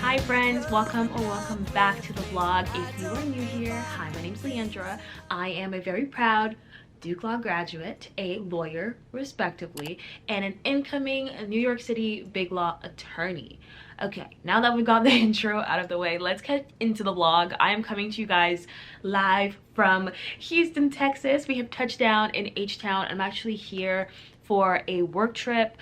Hi friends, welcome or welcome back to the vlog. If you are new here, hi, my name's Leandra. I am a very proud BigLaw graduate, a lawyer respectively, and an incoming New York City BigLaw attorney. Okay, now that we've got the intro out of the way, let's get into the vlog. I am coming to you guys live from Houston, Texas. We have touched down in H-Town. I'm actually here for a work trip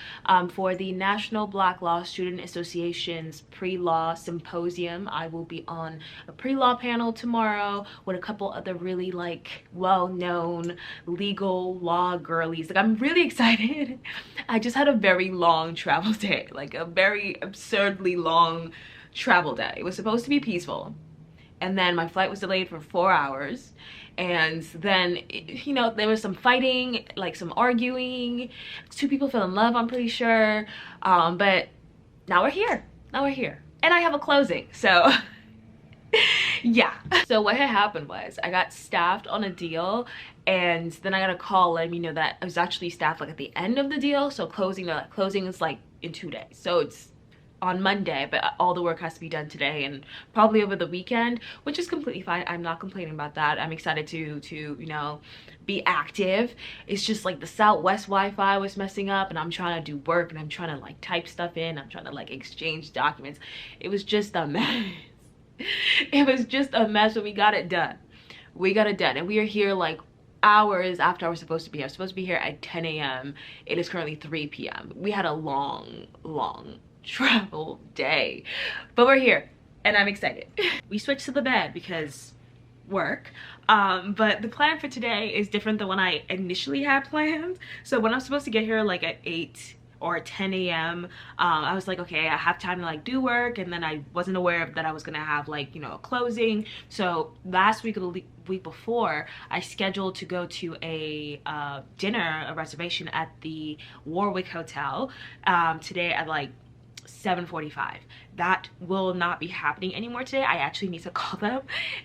for the National Black Law Student Association's pre-law symposium. I will be on a pre-law panel tomorrow with a couple other really well-known legal law girlies. I'm really excited. I just had a very long travel day, a very absurdly long travel day. It was supposed to be peaceful, and then my flight was delayed for 4 hours. And then, you know, there was some fighting, some arguing. 2 people fell in love, I'm pretty sure. But now we're here. And I have a closing, so yeah. So what had happened was I got staffed on a deal, and then I got a call letting me know that I was actually staffed at the end of the deal. So closing is in 2 days. So it's on Monday, but all the work has to be done today and probably over the weekend, which is completely fine. I'm not complaining about that. I'm excited to you know, be active. It's just the Southwest Wi-Fi was messing up, and I'm trying to do work, and I'm trying to type stuff in. I'm trying to exchange documents. It was just a mess. It was just a mess, but we got it done. We got it done, and we are here hours after I was supposed to be here. I was supposed to be here at 10 a.m. It is currently 3 p.m. We had a long travel day, but we're here and I'm excited. We switched to the bed because work, but the plan for today is different than when I initially had planned. So when I'm supposed to get here at 8 or 10 a.m. I was okay, I have time to do work, and then I wasn't aware that I was gonna have you know, a closing. So last week or the week before, I scheduled to go to a dinner, a reservation at the Warwick Hotel today at 7:45. That will not be happening anymore today. I actually need to call them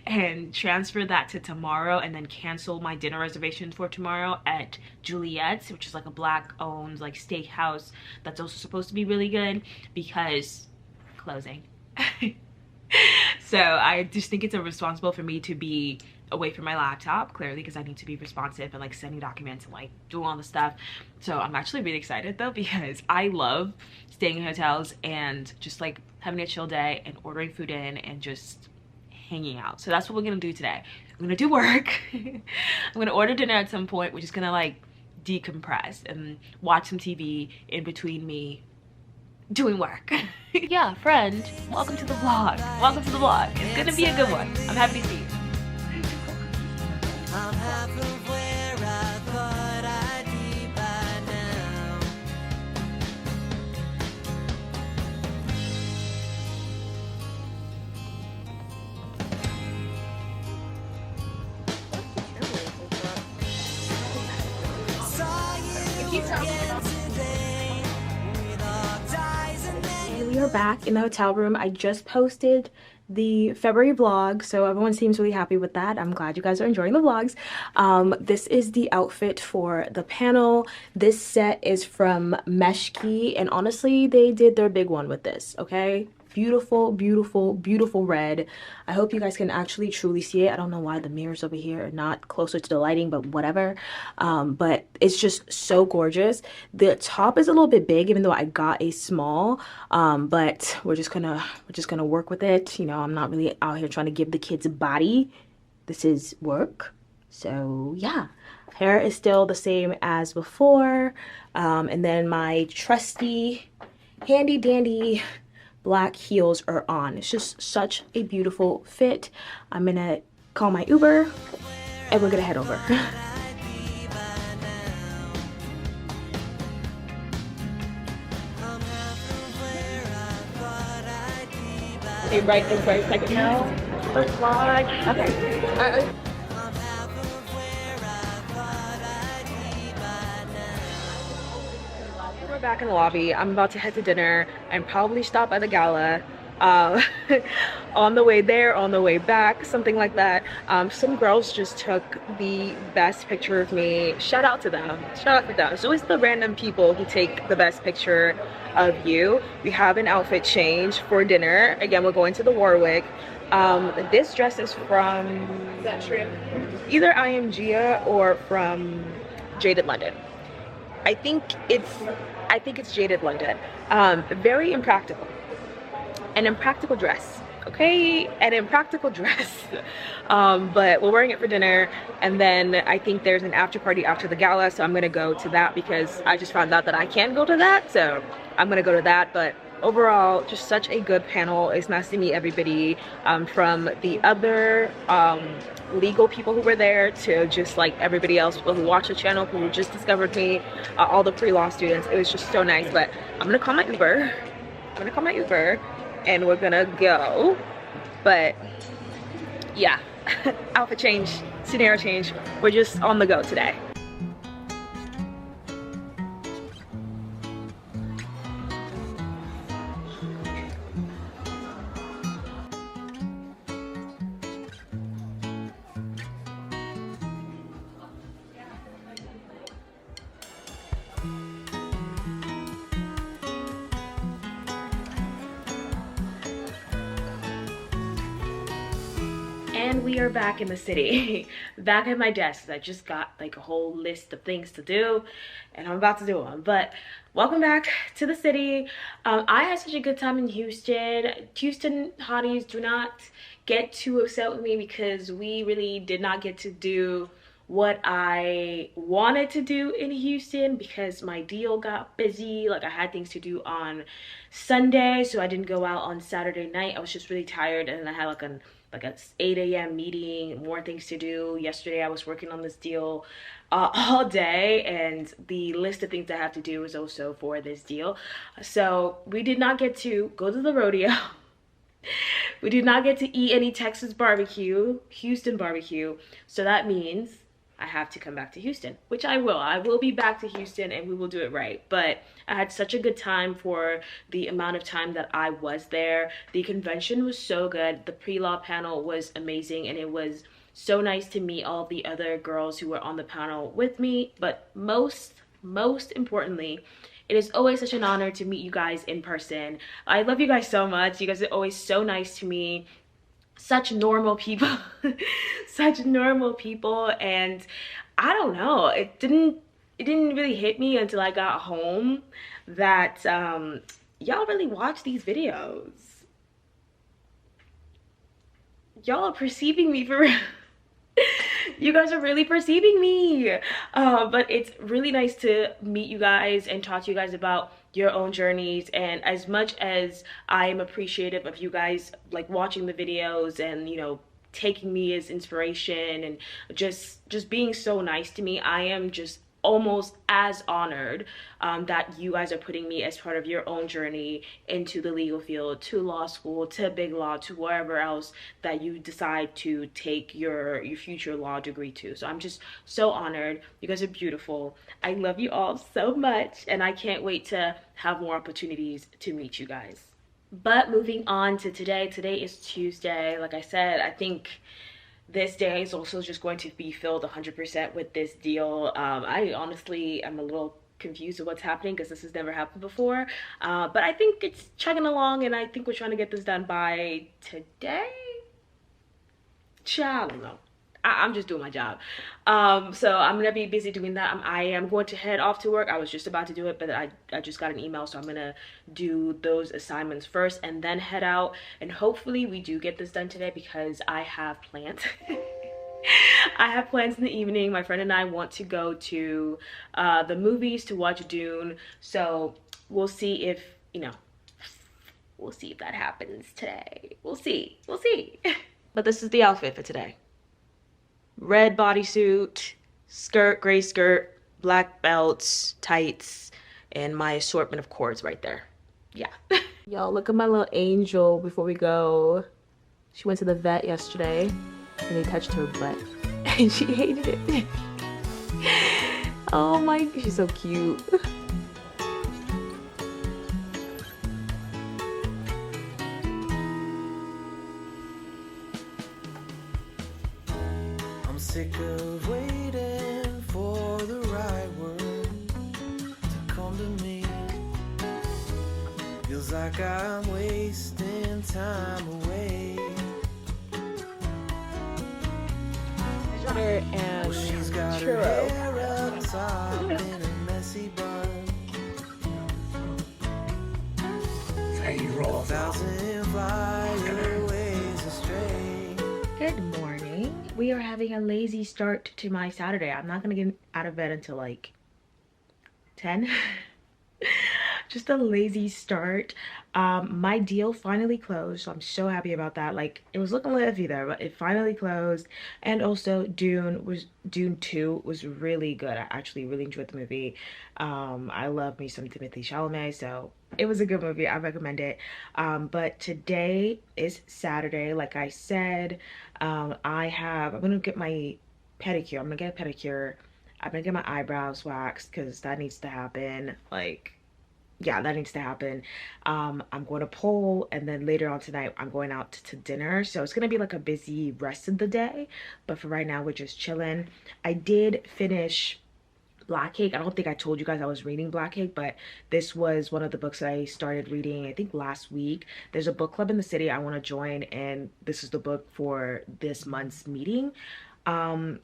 and transfer that to tomorrow, and then cancel my dinner reservation for tomorrow at Juliet's, which is a black owned steakhouse that's also supposed to be really good, because closing. So I just think it's irresponsible for me to be away from my laptop, clearly, because I need to be responsive and sending documents and doing all the stuff. So I'm actually really excited though, because I love staying in hotels and just having a chill day and ordering food in and just hanging out. So that's what we're gonna do today. I'm gonna do work. I'm gonna order dinner at some point. We're just gonna decompress and watch some TV in between me doing work. Yeah, friend, welcome to the vlog. Welcome to the vlog. It's gonna be a good one. I'm happy to see you. I'm half of where I thought I'd be by now. We are back in the hotel room. I just posted the February vlog, so everyone seems really happy with that. I'm glad you guys are enjoying the vlogs. This is the outfit for the panel. This set is from Meshki, and honestly, they did their big one with this, okay? Beautiful, beautiful, beautiful red. I hope you guys can actually truly see it. I don't know why the mirrors over here are not closer to the lighting, but whatever. But it's just so gorgeous. The top is a little bit big, even though I got a small, but we're just gonna work with it. You know, I'm not really out here trying to give the kids a body. This is work. So yeah, hair is still the same as before. And then my trusty handy dandy black heels are on. It's just such a beautiful fit. I'm gonna call my Uber and we're gonna head over. Hey, right second now. First vlog. Okay. We're back in the lobby. I'm about to head to dinner and probably stop by the Gala. uh, on the way there, on the way back, something like that. Some girls just took the best picture of me. Shout out to them. Shout out to them. It's always the random people who take the best picture of you. We have an outfit change for dinner. Again, we're going to the Warwick. This dress is from either IMGA or from Jaded London. I think it's Jaded London. Very impractical. An impractical dress. Okay, an impractical dress. But we're wearing it for dinner, and then I think there's an after party after the gala, so I'm gonna go to that because I just found out that I can go to that, so I'm gonna go to that. But overall, just such a good panel. It's nice to meet everybody, from the other legal people who were there to just like everybody else, people who watch the channel, who just discovered me, all the pre-law students. It was just so nice. But I'm gonna call my Uber. And we're gonna go. But yeah, outfit change, scenario change. We're just on the go today. And we are back in the city, back at my desk. I just got like a whole list of things to do, and I'm about to do them. But welcome back to the city. I had such a good time in Houston. Houston hotties, do not get too upset with me because we really did not get to do what I wanted to do in Houston because my deal got busy. Like I had things to do on Sunday, so I didn't go out on Saturday night. I was just really tired, and I had like a 8 a.m. meeting, more things to do. Yesterday I was working on this deal all day, and the list of things I have to do is also for this deal. So we did not get to go to the rodeo. We did not get to eat any Texas barbecue, Houston barbecue. So that means I have to come back to Houston, which I will. I will be back to Houston and we will do it right. But I had such a good time for the amount of time that I was there. The convention was so good. The pre-law panel was amazing, and it was so nice to meet all the other girls who were on the panel with me. But most importantly, it is always such an honor to meet you guys in person. I love you guys so much. You guys are always so nice to me. Such normal people. Such normal people. And I don't know, it didn't really hit me until I got home that y'all really watch these videos. Y'all are perceiving me for real. You guys are really perceiving me. But it's really nice to meet you guys and talk to you guys about your own journeys. And as much as I am appreciative of you guys like watching the videos and, you know, taking me as inspiration and just being so nice to me, I am just almost as honored that you guys are putting me as part of your own journey into the legal field, to law school, to big law, to wherever else that you decide to take your future law degree to. So I'm just so honored. You guys are beautiful. I love you all so much, and I can't wait to have more opportunities to meet you guys. But moving on to today. Today is Tuesday. Like I said, I think this day is also just going to be filled 100% with this deal. I honestly am a little confused with what's happening because this has never happened before. But I think it's chugging along, and I think we're trying to get this done by today. I don't know. I'm just doing my job. So I'm gonna be busy doing that. I am going to head off to work. I was just about to do it, but I just got an email, so I'm gonna do those assignments first and then head out. And hopefully we do get this done today because I have plans. I have plans in the evening. My friend and I want to go to the movies to watch Dune. So we'll see if, you know, we'll see if that happens today. We'll see. But this is the outfit for today. Red bodysuit, skirt, gray skirt, black belts, tights, and my assortment of cords right there. Yeah. Y'all, look at my little angel before we go. She went to the vet yesterday and they touched her butt and she hated it. Oh my, she's so cute. sick of waiting for the right word to come to me. Feels like I'm wasting time away. And She's got her churro. hair up top in a messy bun. A thousand flyaways astray. Good morning. We are having a lazy start to my Saturday. I'm not gonna get out of bed until like 10. Just a lazy start. My deal finally closed, so I'm so happy about that. Like, it was looking iffy there, but it finally closed. And also Dune 2 was really good. I actually really enjoyed the movie. I love me some Timothy Chalamet, so it was a good movie. I recommend it. But today is Saturday, like I said. I'm gonna get my pedicure. I'm gonna get a pedicure. I'm gonna get my eyebrows waxed because that needs to happen. Like, yeah, that needs to happen. I'm going to poll, and then later on tonight I'm going out to dinner, so it's gonna be like a busy rest of the day, but for right now we're just chilling. I did finish Black Cake. I don't think I told you guys I was reading Black Cake, but this was one of the books that I started reading, I think last week. There's a book club in the city I want to join, and this is the book for this month's meeting. I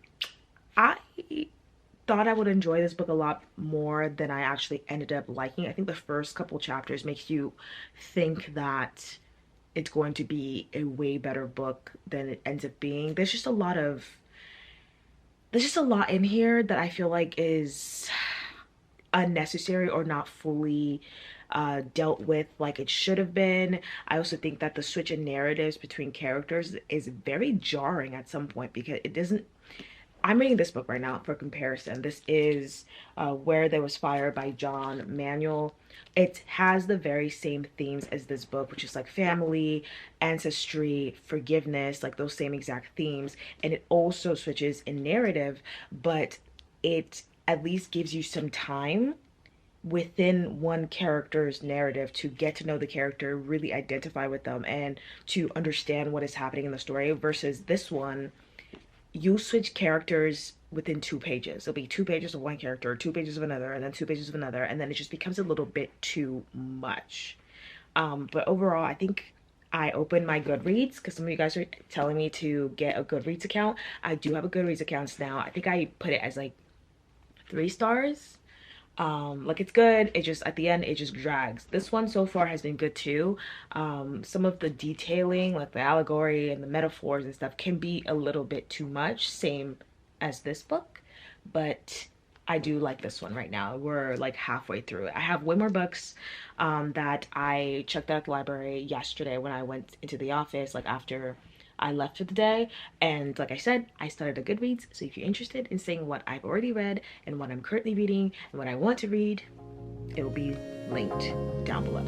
thought I would enjoy this book a lot more than I actually ended up liking. I think the first couple chapters makes you think that it's going to be a way better book than it ends up being. There's just a lot in here that I feel like is unnecessary or not fully dealt with like it should have been. I also think that the switch in narratives between characters is very jarring at some point because it doesn't. I'm reading this book right now for comparison. This is Where There Was Fire by John Manuel. It has the very same themes as this book, which is like family, ancestry, forgiveness, like those same exact themes. And it also switches in narrative, but it at least gives you some time within one character's narrative to get to know the character, really identify with them, and to understand what is happening in the story versus this one you switch characters within 2 pages. It'll be 2 pages of one character, 2 pages of another, and then 2 pages of another, and then it just becomes a little bit too much. But overall, I think I opened my Goodreads because some of you guys are telling me to get a Goodreads account. I do have a Goodreads account now. I think I put it as like 3 stars. Like it's good, it just at the end it just drags. This one so far has been good too. Some of the detailing, like the allegory and the metaphors and stuff, can be a little bit too much, same as this book, but I do like this one right now. We're like halfway through it. I have way more books that I checked out at the library yesterday when I went into the office, like after I left for the day. And like I said, I started a Goodreads. So if you're interested in seeing what I've already read and what I'm currently reading and what I want to read, it will be linked down below.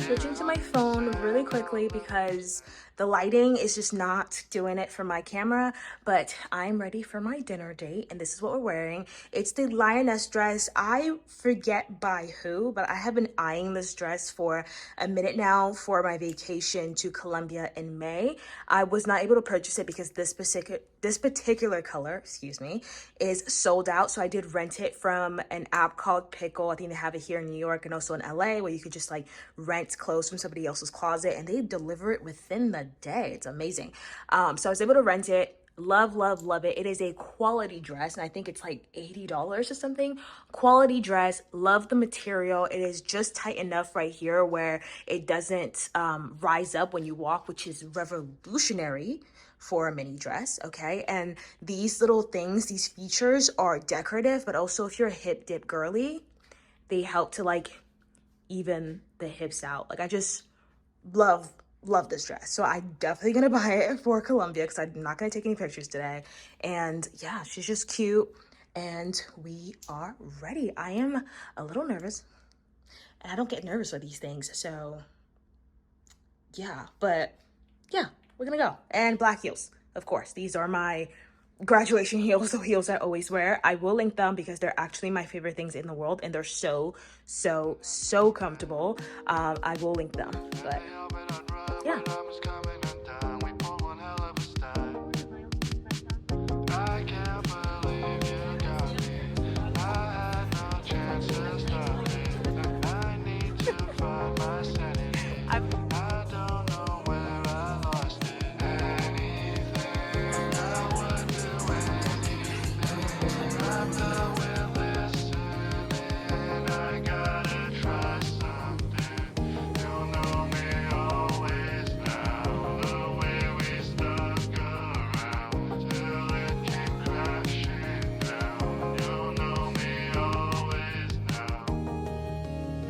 Switching to my phone really quickly because the lighting is just not doing it for my camera, but I'm ready for my dinner date, and this is what we're wearing. It's the lioness dress. I forget by who, but I have been eyeing this dress for a minute now for my vacation to Colombia in May. I was not able to purchase it because this particular color, excuse me, is sold out. So I did rent it from an app called Pickle. I think they have it here in New York and also in LA, where you could just like rent clothes from somebody else's closet and they deliver it within the day. It's amazing. So I was able to rent it. Love, love, love it. It is a quality dress, and I think it's like $80 or something. Quality dress. Love the material. It is just tight enough right here where it doesn't rise up when you walk, which is revolutionary for a mini dress. Okay, and these little things, these features are decorative, but also if you're a hip dip girly, they help to like even the hips out. Like I just love this dress. So I'm definitely gonna buy it for Colombia because I'm not gonna take any pictures today. And yeah, she's just cute and we are ready. I am a little nervous and I don't get nervous with these things, so yeah, but yeah, we're gonna go. And black heels, of course. These are my graduation heels, the heels I always wear. I will link them because they're actually my favorite things in the world, and they're so comfortable. I will link them, but yeah.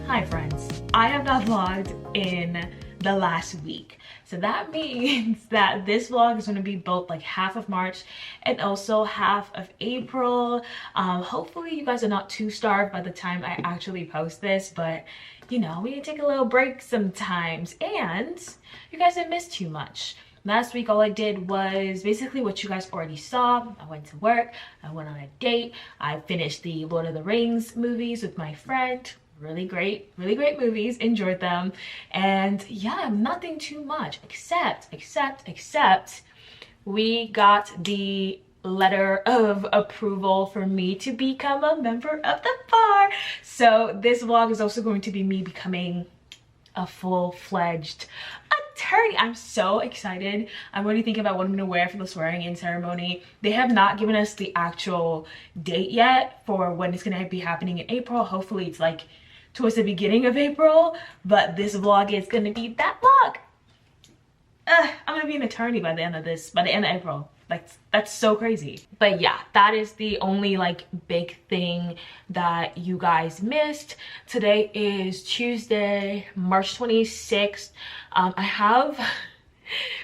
Hi friends, I have not vlogged in the last week. So that means that this vlog is going to be both like half of March and also half of April. Hopefully you guys are not too starved by the time I actually post this, but you know, we need to take a little break sometimes, and you guys didn't miss too much. Last week, all I did was basically what you guys already saw. I went to work, I went on a date, I finished the Lord of the Rings movies with my friend. Really great movies, enjoyed them. And yeah, nothing too much, except we got the letter of approval for me to become a member of the bar. So this vlog is also going to be me becoming a full-fledged attorney. I'm so excited. I'm already thinking about what I'm gonna wear for the swearing in ceremony. They have not given us the actual date yet for when it's gonna be happening in April. Hopefully it's like towards the beginning of April, but this vlog is gonna be that vlog. I'm gonna be an attorney by the end of April. Like, that's so crazy. But yeah, that is the only like big thing that you guys missed. Today is Tuesday, March 26th.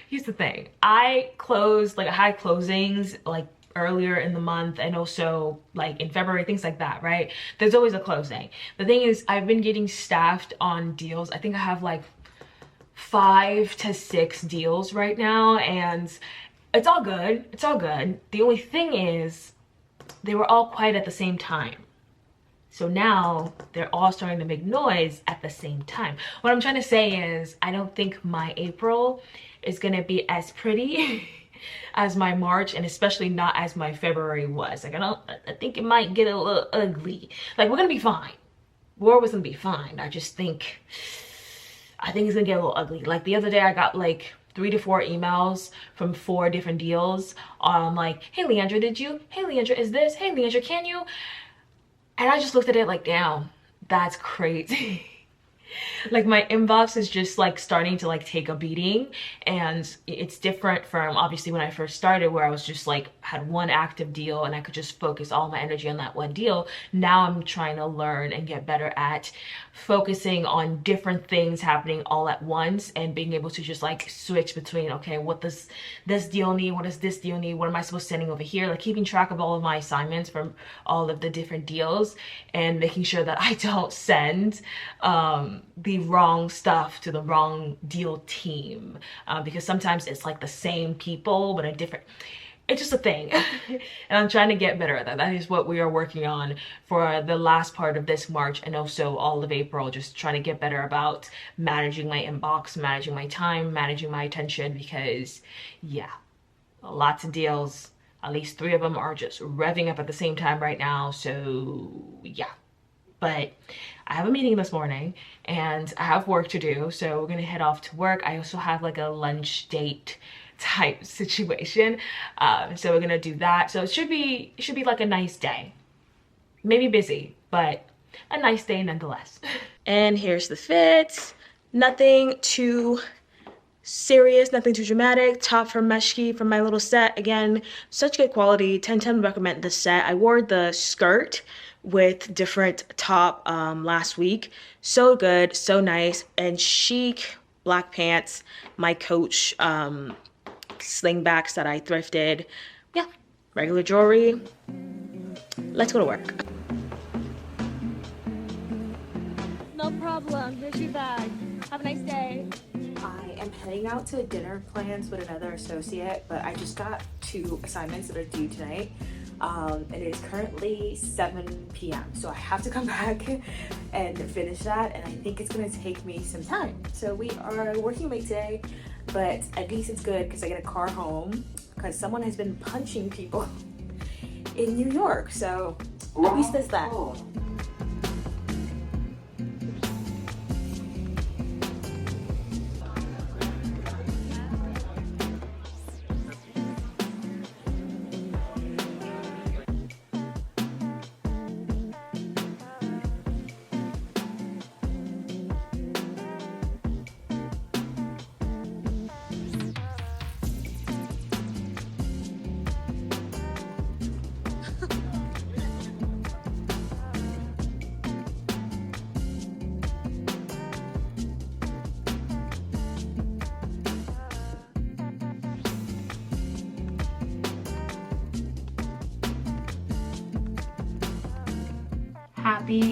Here's the thing. I had closings like earlier in the month and also like in February, things like that, right? There's always a closing. The thing is, I've been getting staffed on deals. I think I have like 5 to 6 deals right now, and it's all good. It's all good. The only thing is they were all quiet at the same time. So now they're all starting to make noise at the same time. What I'm trying to say is I don't think my April is gonna be as pretty as my March, and especially not as my February was. Like I think it might get a little ugly. Like we're gonna be fine. We're always gonna be fine. I think it's gonna get a little ugly. Like the other day I got like 3 to 4 emails from 4 different deals on like, hey Leandra, did you? Hey Leandra, is this? Hey Leandra, can you? And I just looked at it like, damn, that's crazy. Like my inbox is just like starting to like take a beating, and it's different from obviously when I first started where I was just like had one active deal and I could just focus all my energy on that one deal. Now I'm trying to learn and get better at focusing on different things happening all at once and being able to just like switch between, okay, what does this deal need, what does this deal need, what am I supposed to sending over here, like keeping track of all of my assignments from all of the different deals and making sure that I don't send the wrong stuff to the wrong deal team, because sometimes it's like the same people but a different, it's just a thing. And I'm trying to get better at that. That is what we are working on for the last part of this March and also all of April, just trying to get better about managing my inbox, managing my time, managing my attention, because yeah, lots of deals, at least 3 of them are just revving up at the same time right now. So yeah, but I have a meeting this morning and I have work to do, so we're gonna head off to work. I also have like a lunch date type situation, so we're gonna do that. So it should be like a nice day, maybe busy, but a nice day nonetheless. And here's the fit. Nothing too serious, nothing too dramatic. Top from Meshki from my little set. Again, such good quality. 10/10 recommend this set. I wore the skirt with different top last week. So good, so nice, and chic. Black pants, my Coach slingbacks that I thrifted. Yeah, regular jewelry. Let's go to work. No problem. Here's your bag. Have a nice day. I am heading out to dinner plans with another associate, but I just got 2 assignments that are due tonight. It is currently 7 p.m. so I have to come back and finish that, and I think it's gonna take me some time. So we are working late today, but at least it's good because I get a car home because someone has been punching people in New York, so at least there's that.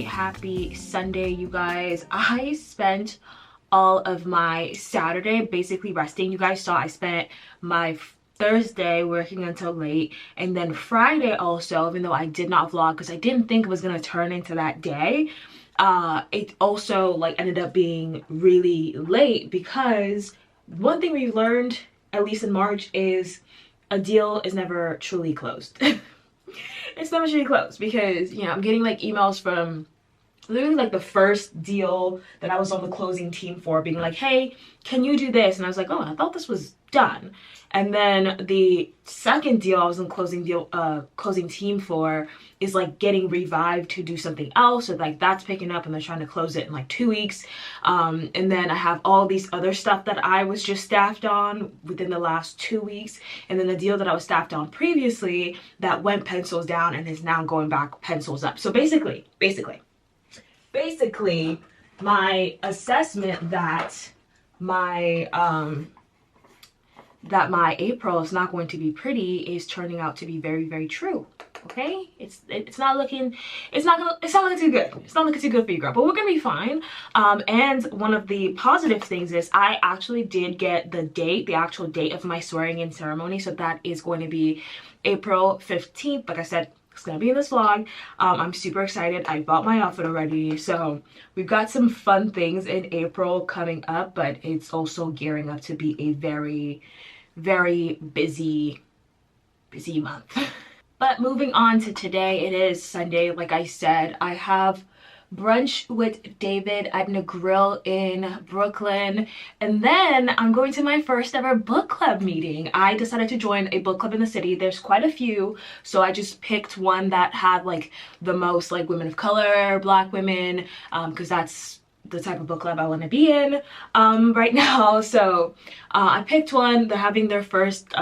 Happy Sunday, you guys. I spent all of my Saturday basically resting. You guys saw I spent my Thursday working until late, and then Friday also, even though I did not vlog because I didn't think it was gonna turn into that day. It also like ended up being really late because one thing we learned, at least in March, is a deal is never truly closed. It's never truly closed because, you know, I'm getting like emails from literally like the first deal that I was on the closing team for being like, hey, can you do this? And I was like, oh, I thought this was done. And then the second deal I was in closing team for is like getting revived to do something else. So like that's picking up and they're trying to close it in like 2 weeks. And then I have all these other stuff that I was just staffed on within the last 2 weeks. And then the deal that I was staffed on previously that went pencils down and is now going back pencils up. So basically my assessment that my April is not going to be pretty is turning out to be very, very true. Okay, it's not looking too good. It's not looking too good for you, girl, but we're gonna be fine. And one of the positive things is I actually did get the actual date of my swearing in ceremony, so that is going to be April 15th. Like I said, it's gonna be in this vlog. I'm super excited. I bought my outfit already, so we've got some fun things in April coming up, but it's also gearing up to be a very, very busy month. But moving on to today, it is Sunday. Like I said, I have brunch with David at a grill in Brooklyn, and then I'm going to my first ever book club meeting. I decided to join a book club in the city. There's quite a few, so I just picked one that had like the most like women of color, black women, because that's the type of book club I want to be in right now. So I picked one. They're having their first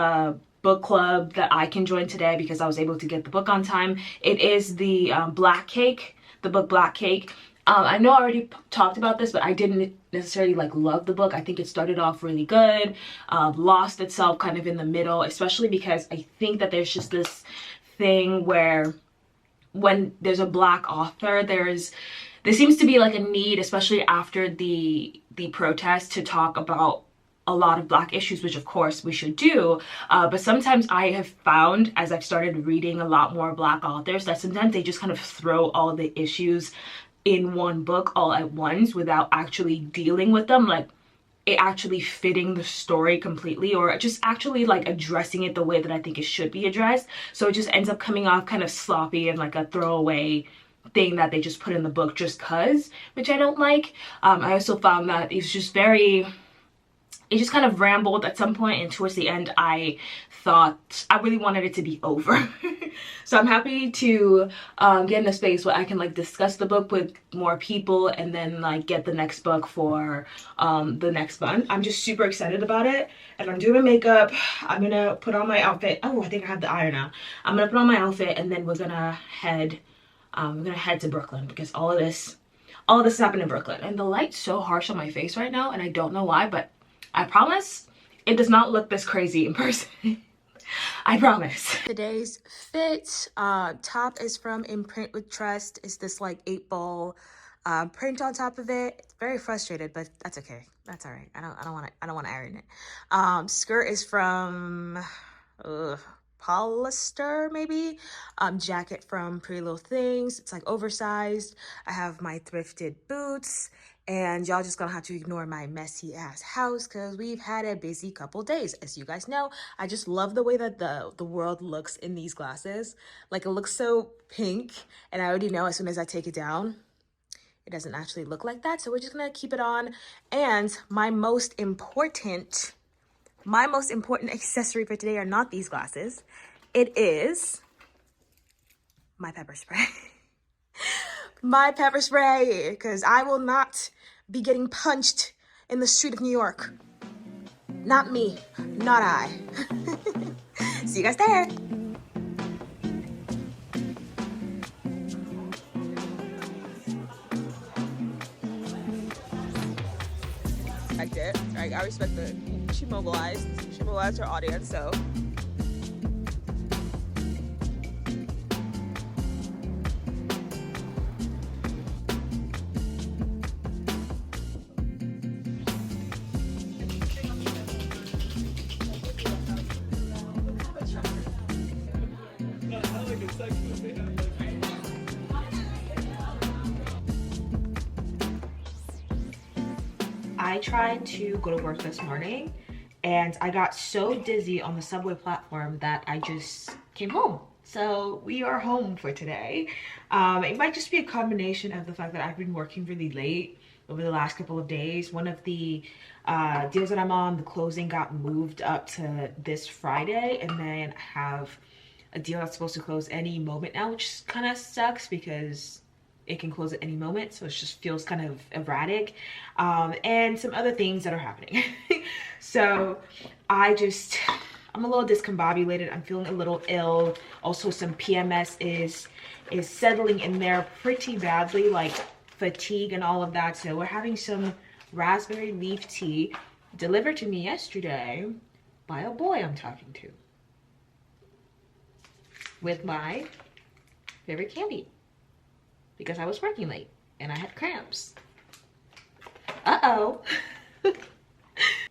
book club that I can join today because I was able to get the book on time. It is the Black Cake, the book Black Cake. I know I already talked about this, but I didn't necessarily like love the book. I think it started off really good, lost itself kind of in the middle, especially because I think that there's just this thing where when there's a black author, there seems to be like a need, especially after the protest, to talk about a lot of black issues, which of course we should do, but sometimes I have found, as I've started reading a lot more black authors, that sometimes they just kind of throw all the issues in one book all at once without actually dealing with them, like it actually fitting the story completely, or just actually like addressing it the way that I think it should be addressed. So it just ends up coming off kind of sloppy and like a throwaway thing that they just put in the book just cause, which I don't like. I also found that it's just it just kind of rambled at some point, and towards the end I thought I really wanted it to be over. So I'm happy to get in a space where I can like discuss the book with more people and then like get the next book for the next month. I'm just super excited about it, and I'm doing my makeup. I'm gonna put on my outfit. Oh, I think I have the iron now. I'm gonna put on my outfit, and then we're gonna head to Brooklyn because all of this happened in Brooklyn. And the light's so harsh on my face right now, and I don't know why, but I promise it does not look this crazy in person. I promise. Today's fit top is from Imprint with Trust. It's this like 8-ball print on top of it. It's very frustrated, but that's okay. That's all right. I don't want to iron it. Skirt is from Polyester, maybe. Jacket from Pretty Little Things. It's like oversized. I have my thrifted boots, and y'all just gonna have to ignore my messy ass house because we've had a busy couple days. As you guys know, I just love the way that the world looks in these glasses. Like, it looks so pink, and I already know as soon as I take it down, it doesn't actually look like that. So we're just gonna keep it on. And my most important accessory for today are not these glasses. It is my pepper spray. My pepper spray, because I will not be getting punched in the street of New York. Not me, not I. See you guys there. I respect that she mobilized her audience, so. I tried to go to work this morning and I got so dizzy on the subway platform that I just came home. So we are home for today. It might just be a combination of the fact that I've been working really late over the last couple of days. One of the deals that I'm on, the closing got moved up to this Friday, and then I have a deal that's supposed to close any moment now, which kind of sucks because it can close at any moment, so it just feels kind of erratic, and some other things that are happening. So I'm a little discombobulated. I'm feeling a little ill. Also, some PMS is settling in there pretty badly, like fatigue and all of that. So we're having some raspberry leaf tea delivered to me yesterday by a boy I'm talking to with my favorite candy, because I was working late and I had cramps. Uh-oh.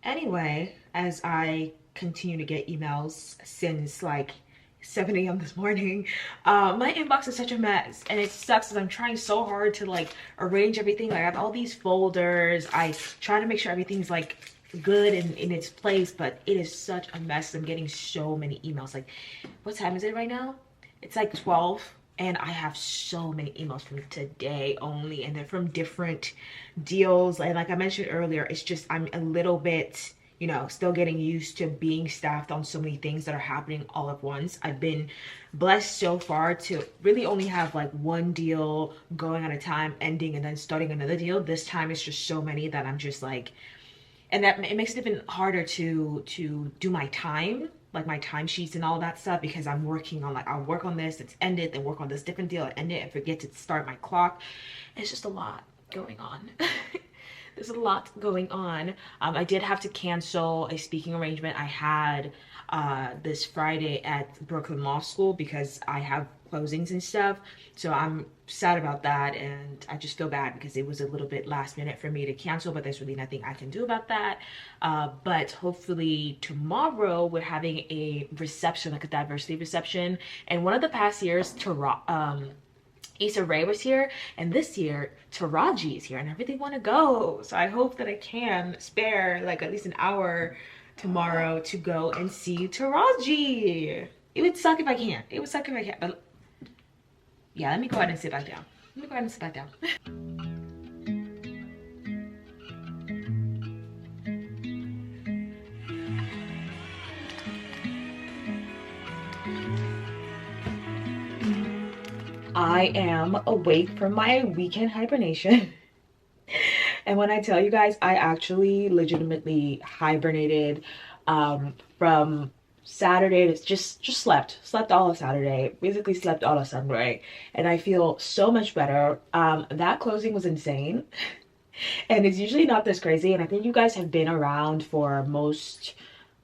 Anyway, as I continue to get emails since like 7 a.m. this morning, my inbox is such a mess, and it sucks because I'm trying so hard to like arrange everything. Like, I have all these folders. I try to make sure everything's like good and in its place, but it is such a mess. I'm getting so many emails. Like, what time is it right now? It's like 12. And I have so many emails from today only, and they're from different deals. And like I mentioned earlier, it's just, I'm a little bit, you know, still getting used to being staffed on so many things that are happening all at once. I've been blessed so far to really only have like one deal going at a time, ending, and then starting another deal. This time it's just so many that I'm just like, and that it makes it even harder to do my time, like my timesheets and all that stuff, because I'm working on, like, I'll work on this, it's ended, then work on this different deal, end it, and forget to start my clock. It's just a lot going on. There's a lot going on. I did have to cancel a speaking arrangement I had this Friday at Brooklyn Law School because I have closings and stuff. So I'm sad about that, and I just feel bad because it was a little bit last minute for me to cancel, but there's really nothing I can do about that. But hopefully tomorrow we're having a reception, like a diversity reception. And one of the past years, Issa Rae was here, and this year Taraji is here, and I really want to go. So I hope that I can spare like at least an hour tomorrow to go and see Taraji. It would suck if I can't. It would suck if I can't. But yeah, let me go ahead and sit back down. Let me go ahead and sit back down. I am awake from my weekend hibernation. And when I tell you guys, I actually legitimately hibernated from Saturday to just slept all of Saturday, basically slept all of Sunday, and I feel so much better. That closing was insane. And it's usually not this crazy, and I think you guys have been around for most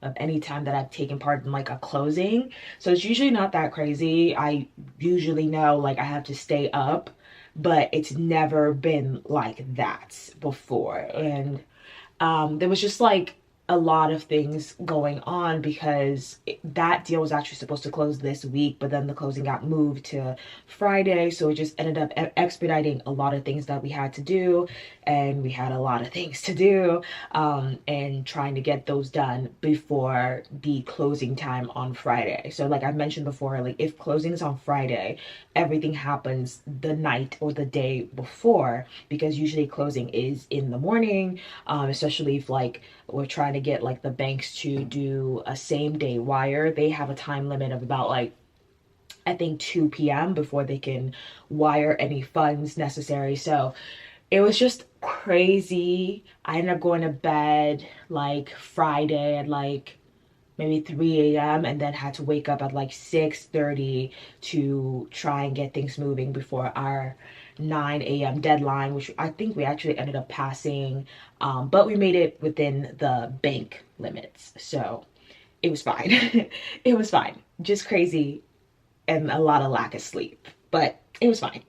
of any time that I've taken part in like a closing, so it's usually not that crazy. I usually know like I have to stay up but it's never been like that before. And there was just like a lot of things going on because that deal was actually supposed to close this week, but then the closing got moved to Friday, so it just ended up expediting a lot of things that we had to do, and we had a lot of things to do, and trying to get those done before the closing time on Friday. So like I mentioned before, like if closing is on Friday, everything happens the night or the day before, because usually closing is in the morning, especially if like we're trying to get like the banks to do a same day wire. They have a time limit of about like I think 2 p.m. before they can wire any funds necessary. So it was just crazy. I ended up going to bed like Friday at like maybe 3 a.m. and then had to wake up at like 6:30 to try and get things moving before our 9 a.m. deadline, which I think we actually ended up passing, but we made it within the bank limits, so it was fine. It was fine. Just crazy and a lot of lack of sleep, but it was fine.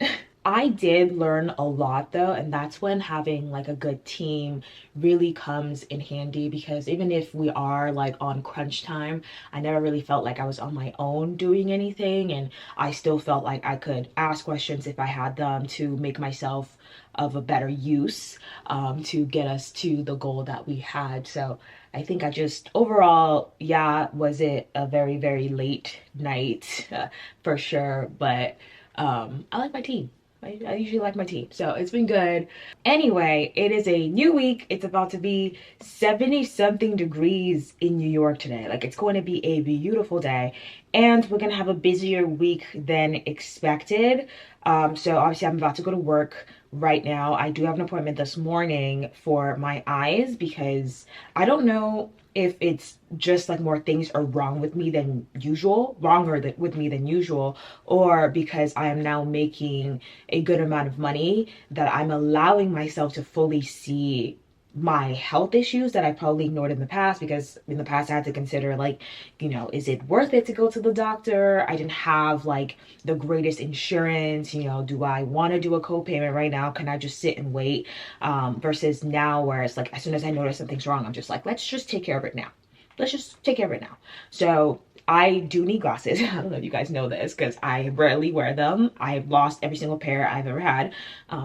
I did learn a lot though, and that's when having like a good team really comes in handy, because even if we are like on crunch time, I never really felt like I was on my own doing anything, and I still felt like I could ask questions if I had them to make myself of a better use, to get us to the goal that we had. So I think I just overall, yeah, was it a very, very late night for sure, but I like my team. I usually like my team, so it's been good. Anyway, it is a new week. It's about to be 70 something degrees in New York today. Like, it's going to be a beautiful day, and we're gonna have a busier week than expected. So obviously I'm about to go to work right now. I do have an appointment this morning for my eyes, because I don't know if it's just like more things are wrong with me than usual, with me than usual, or because I am now making a good amount of money that I'm allowing myself to fully see my health issues that I probably ignored in the past, because in the past I had to consider like, you know, is it worth it to go to the doctor? I didn't have like the greatest insurance, you know, do I want to do a co-payment right now? Can I just sit and wait? Versus now, where it's like as soon as I notice something's wrong, I'm just like, let's just take care of it now. Let's just take care of it now. So I do need glasses. I don't know if you guys know this, because I rarely wear them. I've lost every single pair I've ever had.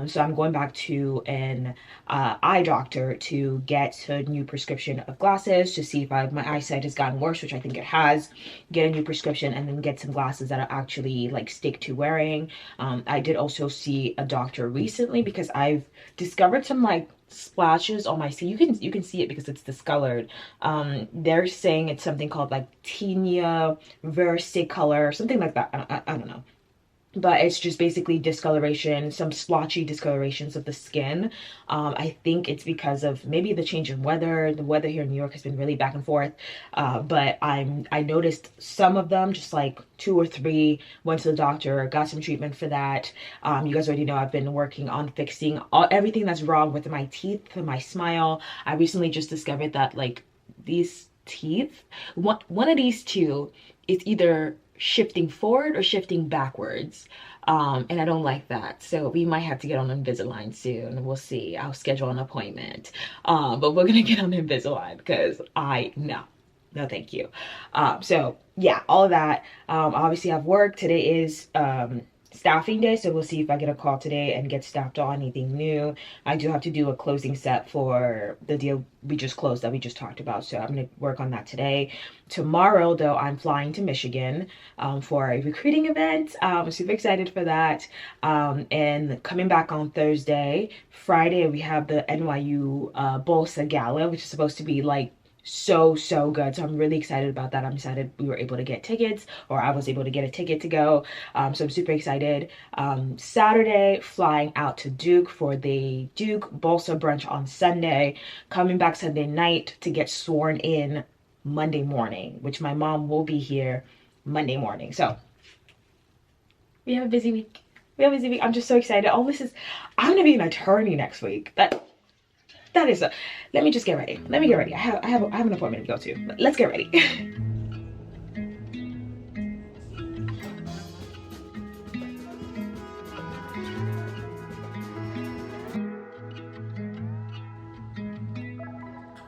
So I'm going back to an eye doctor to get a new prescription of glasses to see if my eyesight has gotten worse, which I think it has. Get a new prescription and then get some glasses that I actually like stick to wearing. I did also see a doctor recently because I've discovered some like splashes on my skin. You can see it because it's discolored. They're saying it's something called like tinea versicolor or something like that. I don't know, but it's just basically discoloration, some splotchy discolorations of the skin. I think it's because of maybe the change in weather. The weather here in New York has been really back and forth, but I noticed some of them, just like 2 or 3. Went to the doctor, got some treatment for that. You guys already know I've been working on fixing everything that's wrong with my teeth, my smile. I recently just discovered that like these teeth, one of these two is either shifting forward or shifting backwards, and I don't like that, so we might have to get on Invisalign soon. We'll see. I'll schedule an appointment, but we're gonna get on Invisalign because no thank you. So yeah, all of that. Obviously I have work today. Is staffing day, so we'll see if I get a call today and get staffed on anything new. I do have to do a closing set for the deal we just closed that we just talked about, so I'm going to work on that today. Tomorrow though, I'm flying to Michigan for a recruiting event. I'm super excited for that, and coming back on Thursday. Friday we have the NYU BLSA Gala, which is supposed to be like so good, so I'm really excited about that. I'm excited we were able to get tickets, or I was able to get a ticket to go, so I'm super excited. Saturday, flying out to Duke for the Duke BLSA brunch on Sunday, coming back Sunday night to get sworn in Monday morning, which my mom will be here Monday morning. So we have a busy week. I'm just so excited. I'm gonna be an attorney next week. That is let me just get ready. Let me get ready. I have an appointment to go to. Let's get ready.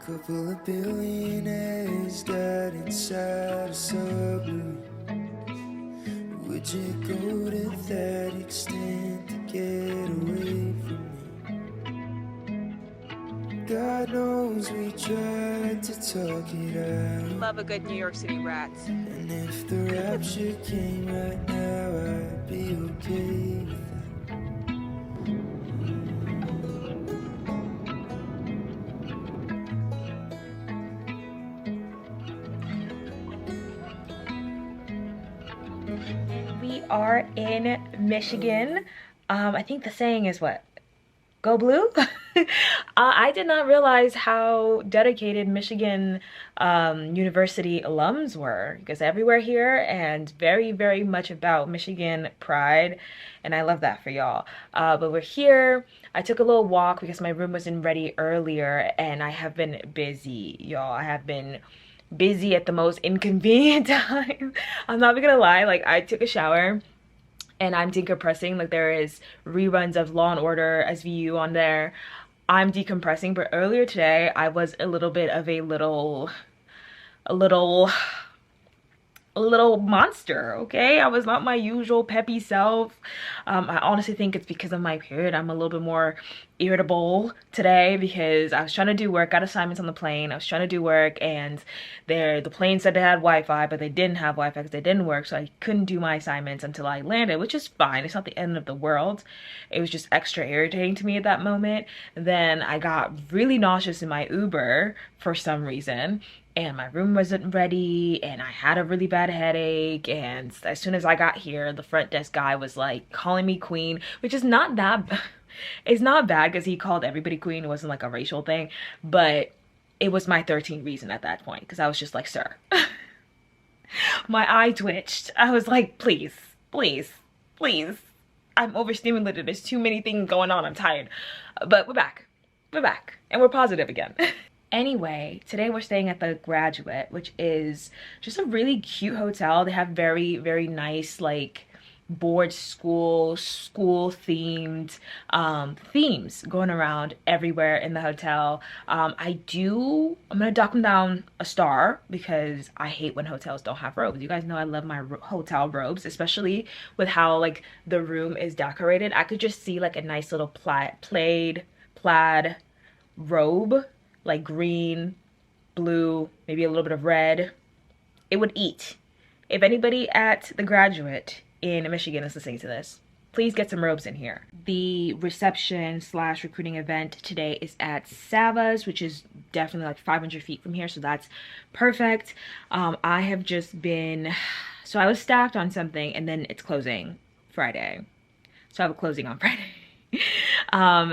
Couple of billionaires got inside a submarine. Would you go to that extent to get away from me? God knows we tried to talk it out. Love a good New York City rat. And if the rapture came right now, I'd be okay with that. We are in Michigan. I think the saying is what? Go blue? I did not realize how dedicated Michigan University alums were, because everywhere here, and very, very much about Michigan pride, and I love that for y'all. But we're here. I took a little walk because my room wasn't ready earlier, and I have been busy, y'all. I have been busy at the most inconvenient time. I'm not gonna lie, like I took a shower and I'm decompressing. Like there is reruns of Law and Order SVU on there. I'm decompressing, but earlier today I was a little bit of a little monster, okay? I was not my usual peppy self. I honestly think it's because of my period. I'm a little bit more irritable today because I was trying to do work, got assignments on the plane. I was trying to do work and the plane said they had Wi-Fi, but they didn't have Wi-Fi because they didn't work, so I couldn't do my assignments until I landed, which is fine. It's not the end of the world. It was just extra irritating to me at that moment. Then I got really nauseous in my Uber for some reason, and my room wasn't ready, and I had a really bad headache, and as soon as I got here, the front desk guy was like calling me queen, which is not that it's not bad because he called everybody queen. It wasn't like a racial thing, but it was my 13th reason at that point because I was just like, sir. My eye twitched. I was like, please, please, please. I'm overstimulated. There's too many things going on. I'm tired. But we're back. We're back. And we're positive again. Anyway, today we're staying at the Graduate, which is just a really cute hotel. They have very, very nice, like, board school themed themes going around everywhere in the hotel. I'm gonna dock them down a star because I hate when hotels don't have robes. You guys know I love my hotel robes, especially with how like the room is decorated. I could just see like a nice little plaid robe, like green, blue, maybe a little bit of red. It would eat. If anybody at the Graduate in Michigan is listening to this, please get some robes in here. The reception / recruiting event today is at Sava's, which is definitely like 500 feet from here, so that's perfect. I have just been, so I was stacked on something and then it's closing Friday. So I have a closing on Friday.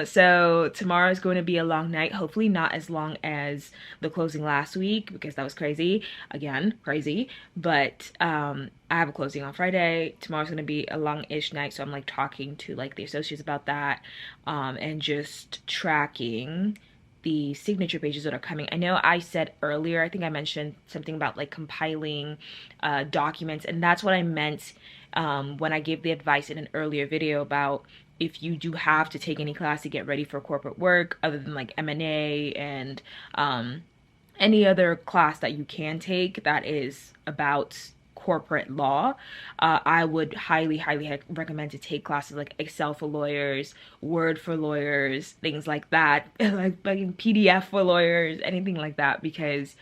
So tomorrow is going to be a long night, hopefully not as long as the closing last week because that was crazy, again crazy, but I have a closing on Friday. Tomorrow's going to be a long-ish night, so I'm like talking to like the associates about that, and just tracking the signature pages that are coming. I know I said earlier, I think I mentioned something about like compiling documents, and that's what I meant when I gave the advice in an earlier video about if you do have to take any class to get ready for corporate work other than like M&A and any other class that you can take that is about corporate law, I would highly recommend to take classes like Excel for lawyers, Word for lawyers, things like that, like PDF for lawyers, anything like that, because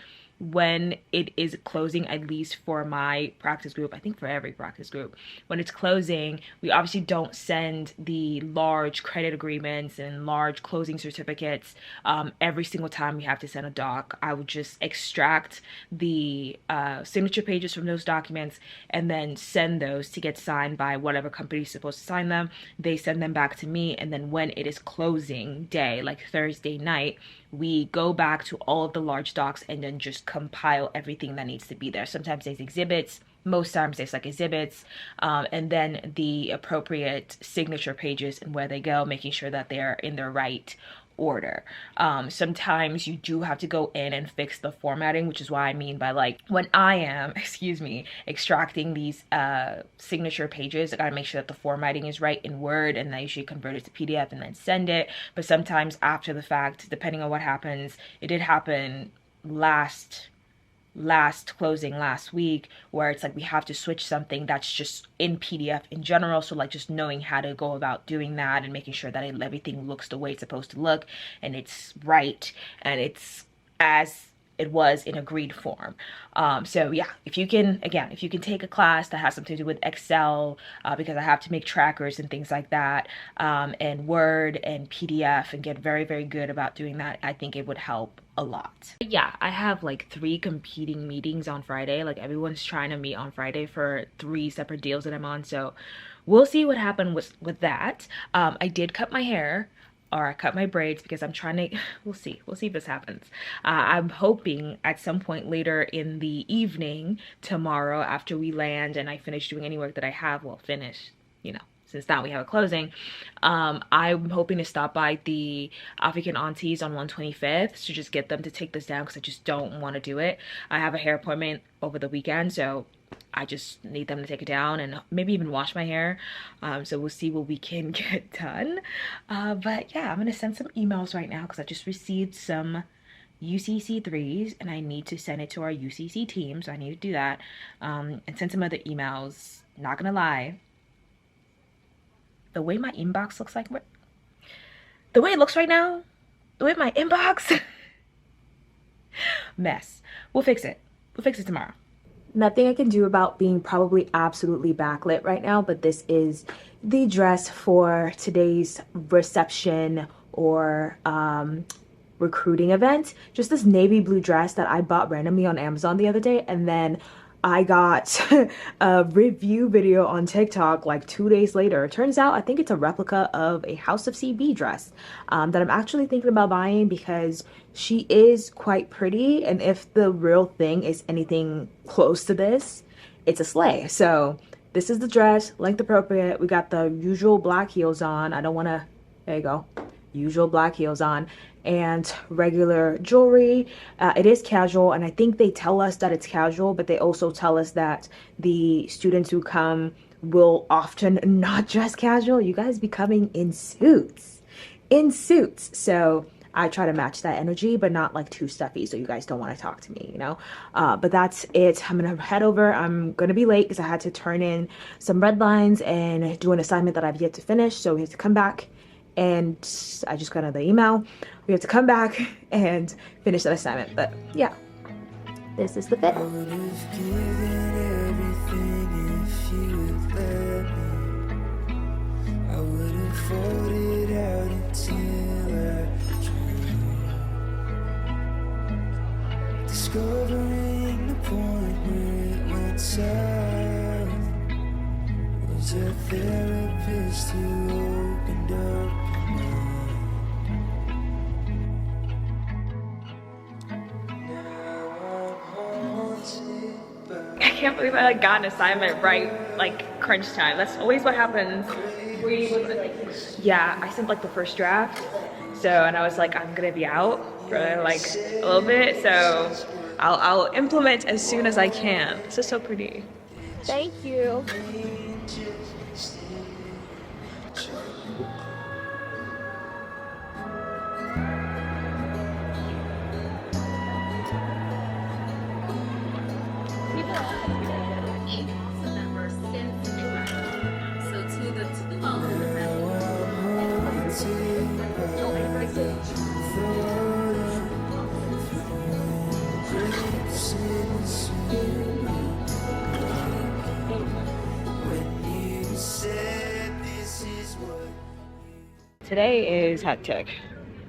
when it is closing, at least for my practice group, I think for every practice group, when it's closing, we obviously don't send the large credit agreements and large closing certificates every single time we have to send a doc. I would just extract the signature pages from those documents and then send those to get signed by whatever company is supposed to sign them. They send them back to me, and then when it is closing day, like Thursday night, we go back to all of the large docs and then just compile everything that needs to be there. Sometimes there's exhibits, most times there's like exhibits, and then the appropriate signature pages and where they go, making sure that they're in the right order. Sometimes you do have to go in and fix the formatting, which is what I mean by like when I am, excuse me, extracting these signature pages, I gotta make sure that the formatting is right in Word, and I usually convert it to PDF and then send it. But sometimes after the fact, depending on what happens, it did happen last closing last week where it's like we have to switch something that's just in PDF in general. So like just knowing how to go about doing that and making sure that everything looks the way it's supposed to look and it's right and it's as it was in agreed form. So yeah, if you can take a class that has something to do with Excel, because I have to make trackers and things like that, and Word and PDF, and get very, very good about doing that, I think it would help a lot. Yeah, I have like 3 competing meetings on Friday. Like everyone's trying to meet on Friday for 3 separate deals that I'm on. So we'll see what happens with that. I did cut my hair. Or I cut my braids because I'm trying to, we'll see if this happens. I'm hoping at some point later in the evening tomorrow after we land and I finish doing any work that I have, well, finish, you know, since now we have a closing. I'm hoping to stop by the African aunties on 125th to just get them to take this down because I just don't want to do it. I have a hair appointment over the weekend, so I just need them to take it down and maybe even wash my hair. So we'll see what we can get done. But yeah, I'm gonna send some emails right now because I just received some UCC3s and I need to send it to our UCC team. So I need to do that, and send some other emails. Not gonna lie, the way my inbox looks like, the way it looks right now, the way my inbox, mess. We'll fix it. We'll fix it tomorrow. Nothing I can do about being probably absolutely backlit right now, but this is the dress for today's reception or recruiting event. Just this navy blue dress that I bought randomly on Amazon the other day, and then I got a review video on TikTok like 2 days later. It turns out I think it's a replica of a House of CB dress that I'm actually thinking about buying because she is quite pretty, and if the real thing is anything close to this, it's a slay. So this is the dress, length appropriate. We got the usual black heels on. I don't want to, there you go, usual black heels on, and regular jewelry. It is casual, and I think they tell us that it's casual, but they also tell us that the students who come will often not dress casual. You guys be coming in suits, so I try to match that energy, but not like too stuffy so you guys don't want to talk to me, you know. But that's it. I'm gonna head over. I'm gonna be late because I had to turn in some red lines and do an assignment that I've yet to finish, so we have to come back, and I just got another email. We have to come back and finish that assignment. But yeah, this is the fit. I would have given everything if you would let me. I would have fought it out until I dreamed. Discovering the point where it went south was a therapist who opened up. I can't believe I got an assignment right, like crunch time. That's always what happens. Yeah, I sent like the first draft. So, and I was like, I'm gonna be out for like a little bit. So I'll implement as soon as I can. This is so pretty. Thank you. Today is hectic.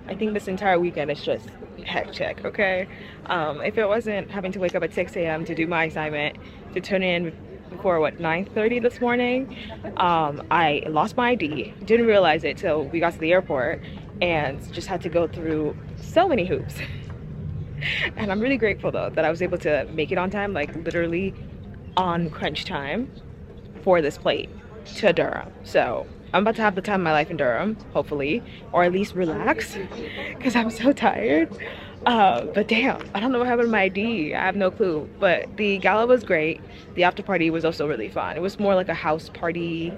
I think this entire weekend is just hectic, okay? If it wasn't having to wake up at 6 a.m. to do my assignment, to turn in before, what, 9:30 this morning, I lost my ID, didn't realize it till we got to the airport, and just had to go through so many hoops. And I'm really grateful, though, that I was able to make it on time, like literally on crunch time for this plate to Durham. So I'm about to have the time of my life in Durham, hopefully, or at least relax, because I'm so tired. But damn, I don't know what happened to my ID. I have no clue. But the gala was great. The after party was also really fun. It was more like a house party,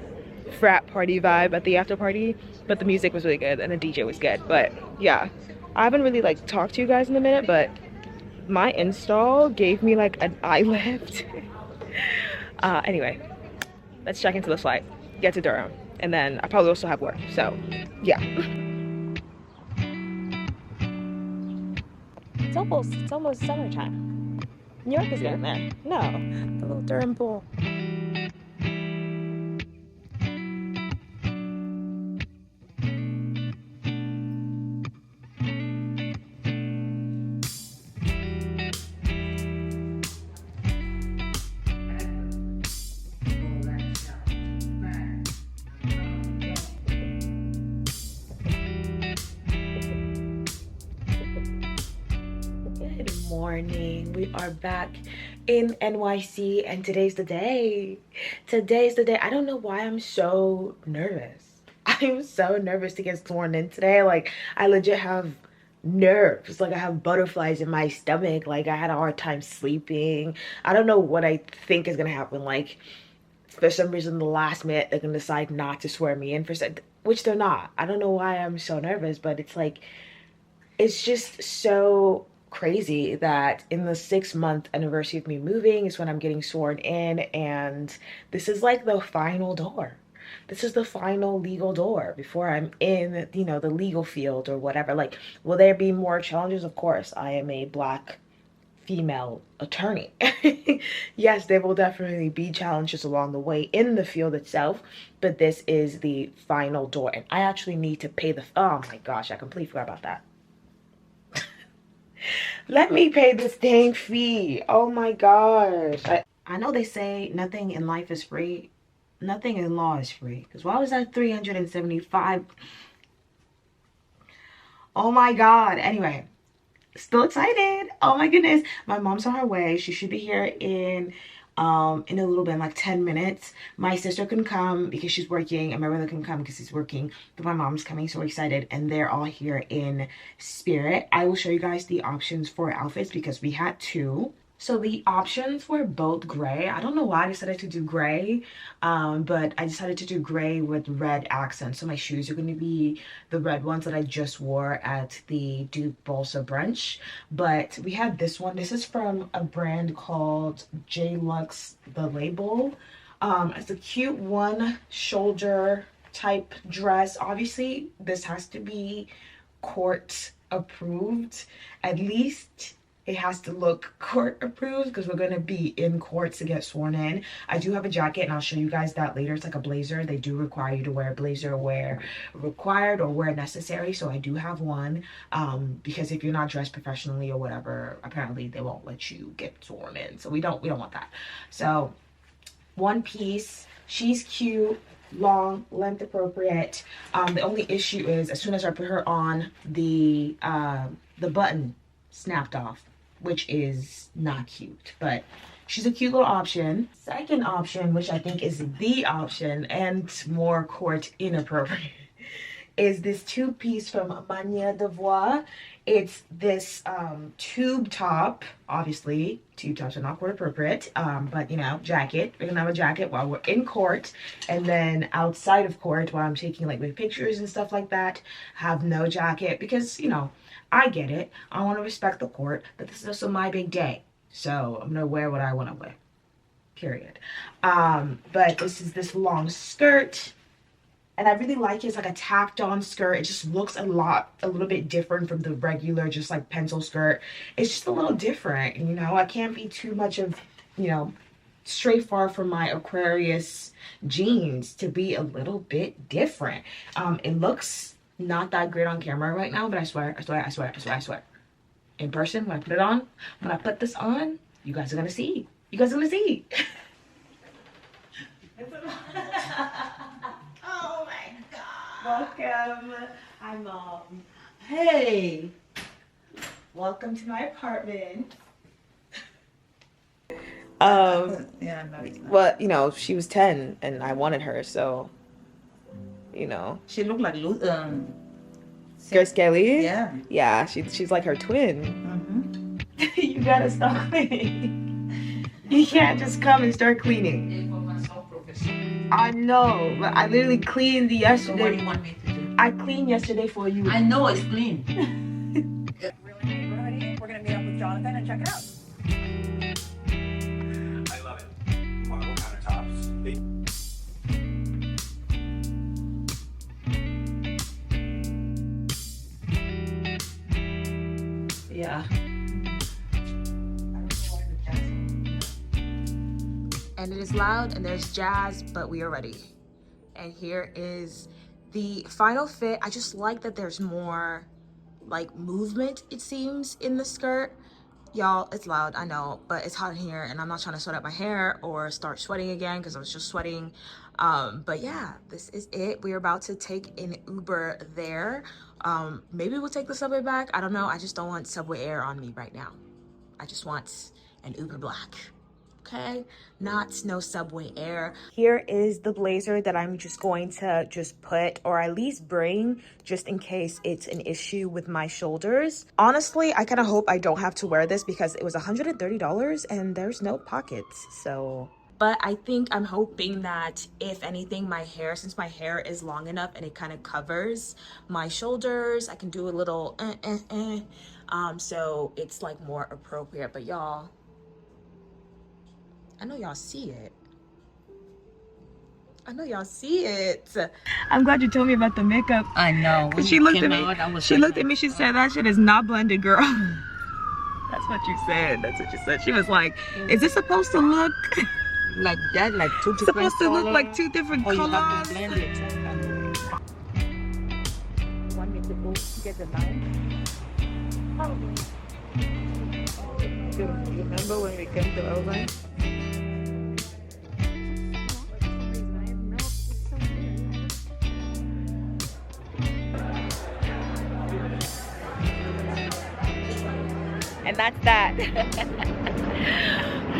frat party vibe at the after party, but the music was really good and the DJ was good. But yeah, I haven't really like talked to you guys in a minute, but my install gave me like an eye lift. Anyway, let's check into the flight, get to Durham, and then I probably also have work. So yeah. It's almost summertime. New York is getting there. No, the little Durham pool. Good morning. We are back in NYC and today's the day. Today's the day. I don't know why I'm so nervous. I'm so nervous to get sworn in today. Like, I legit have nerves. Like, I have butterflies in my stomach. Like, I had a hard time sleeping. I don't know what I think is gonna happen. Like, for some reason, the last minute they're gonna decide not to swear me in for some, which they're not. I don't know why I'm so nervous, but it's like, it's just so crazy that in the 6-month anniversary of me moving is when I'm getting sworn in, and this is like the final door. This is the final legal door before I'm in, you know, the legal field or whatever. Like, will there be more challenges? Of course. I am a Black female attorney. Yes, there will definitely be challenges along the way in the field itself, but this is the final door, and I actually need to pay the, oh my gosh, I completely forgot about that. Let me pay this dang fee. Oh my gosh. I know they say nothing in life is free. Nothing in law is free. Because why was that $375? Oh my god. Anyway, still excited. Oh my goodness. My mom's on her way. She should be here in a little bit, in like 10 minutes. My sister couldn't come because she's working, and my brother couldn't come because he's working, but my mom's coming, so we're excited, and they're all here in spirit. I will show you guys the options for outfits because we had two. So the options were both gray. I don't know why I decided to do gray, but I decided to do gray with red accents. So my shoes are going to be the red ones that I just wore at the BLSA brunch. But we had this one. This is from a brand called J Lux The Label. It's a cute one shoulder type dress. Obviously, this has to be court approved. At least it has to look court approved because we're going to be in court to get sworn in. I do have a jacket, and I'll show you guys that later. It's like a blazer. They do require you to wear a blazer where required or where necessary, so I do have one, because if you're not dressed professionally or whatever, apparently they won't let you get sworn in, so we don't want that. So one piece. She's cute, long, length appropriate. The only issue is as soon as I put her on, the button snapped off, which is not cute, but she's a cute little option. Second option, which I think is the option and more court inappropriate, is this two-piece from Mania de Voix. It's this tube top. Obviously, tube tops are not court appropriate, but you know, jacket. We're gonna have a jacket while we're in court, and then outside of court, while I'm taking like my pictures and stuff like that, have no jacket because, you know, I get it. I want to respect the court, but this is also my big day, so I'm gonna wear what I want to wear. Period. But this is this long skirt. And I really like it. It's like a tacked on skirt. It just looks a little bit different from the regular, just like pencil skirt. It's just a little different, you know. I can't be too much of, you know, straight far from my Aquarius jeans to be a little bit different. It looks not that great on camera right now, but I swear. In person, when I put it on, when I put this on, you guys are gonna see. You guys are gonna see. Oh my god. Welcome. Hi, Mom. Hey. Welcome to my apartment. Yeah, no, well, you know, she was 10 and I wanted her, so you know. She looked like Grace Kelly? Yeah. Yeah, she's like her twin. Mm-hmm. You gotta stop cleaning. You can't just come and start cleaning. I know, but I literally cleaned So what yesterday. do you want me to do? I cleaned yesterday for you. I know it's clean. We're gonna meet up with Jonathan and check it out. I love it. Marble countertops. Yeah. And it is loud and there's jazz, but we are ready. And here is the final fit. I just like that there's more like movement, it seems, in the skirt. Y'all, it's loud, I know, but it's hot in here and I'm not trying to sweat out my hair or start sweating again because I was just sweating. But yeah, this is it. We're about to take an Uber there. Maybe we'll take the subway back. I don't know. I just don't want subway air on me right now. I just want an Uber Black. Okay, not no subway air. Here is the blazer that I'm just going to put, or at least bring, just in case it's an issue with my shoulders. Honestly, I kind of hope I don't have to wear this because it was $130 and there's no pockets. So, but I think I'm hoping that if anything, my hair, since my hair is long enough and it kind of covers my shoulders, I can do a little so it's like more appropriate. But y'all, I know y'all see it. I know y'all see it. I'm glad you told me about the makeup. I know. When She you looked came at me. out, I was She like, looked at me. She said, "That shit is not blended, girl." That's what you said. That's what you said. She was like, "Is this supposed to look like that, like two different supposed to look colors? like two different Or you colors?" have to blend it. You want me to go get the knife? You remember when we came to Irvine? And that's that.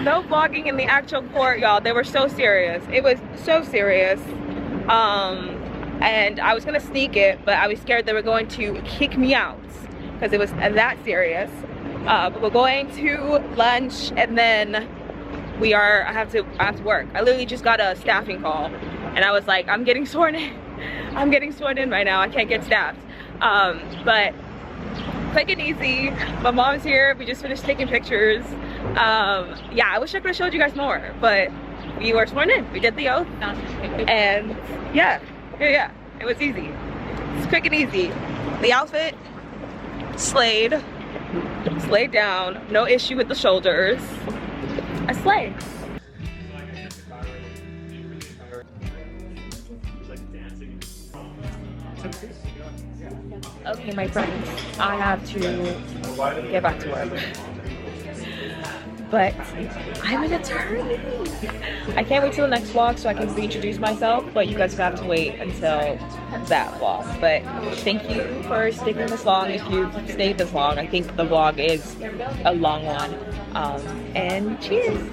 No vlogging in the actual court, y'all. They were so serious. It was so serious. And I was gonna sneak it, but I was scared they were going to kick me out because it was that serious. But we're going to lunch and then I have to work. I literally just got a staffing call and I was like, I'm getting sworn in. I'm getting sworn in right now. I can't get staffed. But quick and easy. My mom's here. We just finished taking pictures. Yeah, I wish I could have showed you guys more, but we were sworn in. We did the oath. And yeah, it was easy. It's quick and easy. The outfit, slayed down. No issue with the shoulders. I slay. Okay, my friends, I have to get back to work. But I'm an attorney. I can't wait till the next vlog so I can reintroduce myself, but you guys have to wait until that vlog. But thank you for sticking this long. If you've stayed this long, I think the vlog is a long one. And cheers.